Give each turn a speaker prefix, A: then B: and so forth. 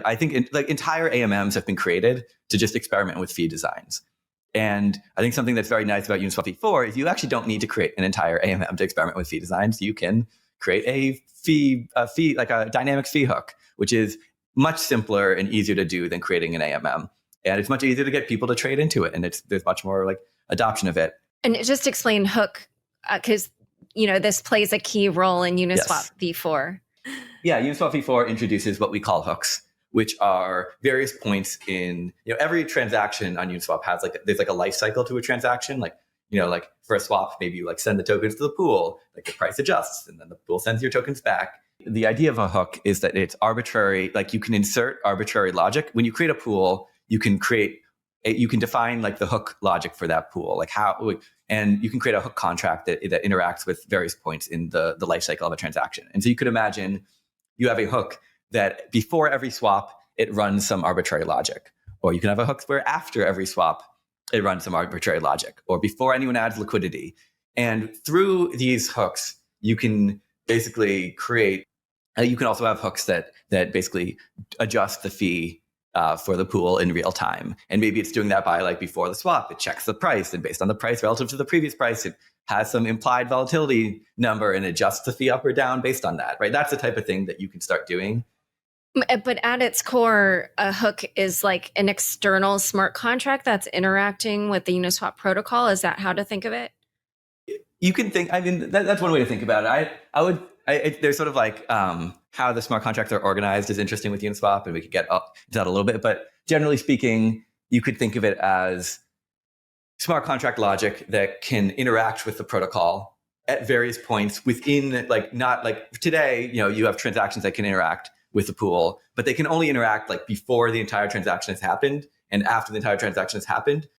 A: I think like entire AMMs have been created to just experiment with fee designs. And I think something that's very nice about Uniswap v4 is you actually don't need to create an entire AMM to experiment with fee designs. You can create a fee, like a dynamic fee hook, which is much simpler and easier to do than creating an AMM. And it's much easier to get people to trade into it. And there's much more like adoption of it.
B: And just explain hook, because this plays a key role in Uniswap v4.
A: Yeah, Uniswap v4 introduces what we call hooks, which are various points in, every transaction on Uniswap has there's like a life cycle to a transaction. Like for a swap, maybe you send the tokens to the pool, like the price adjusts and then the pool sends your tokens back. The idea of a hook is that it's arbitrary, like you can insert arbitrary logic. When you create a pool, you can define like the hook logic for that pool, and you can create a hook contract that interacts with various points in the life cycle of a transaction. And so you could imagine you have a hook that before every swap, it runs some arbitrary logic. Or you can have a hook where after every swap, it runs some arbitrary logic. Or before anyone adds liquidity. And through these hooks, you can basically create, you can also have hooks that basically adjust the fee for the pool in real time. And maybe it's doing that by before the swap, it checks the price. And based on the price relative to the previous price, it has some implied volatility number and adjusts the fee up or down based on that, right? That's the type of thing that you can start doing.
B: But at its core, a hook is like an external smart contract that's interacting with the Uniswap protocol. Is that how to think of it?
A: You can think, that's one way to think about it. There's sort of how the smart contracts are organized is interesting with Uniswap, and we could get up to that a little bit. But generally speaking, you could think of it as smart contract logic that can interact with the protocol at various points within, not like today, you have transactions that can interact with the pool, but they can only interact before the entire transaction has happened and after the entire transaction has happened.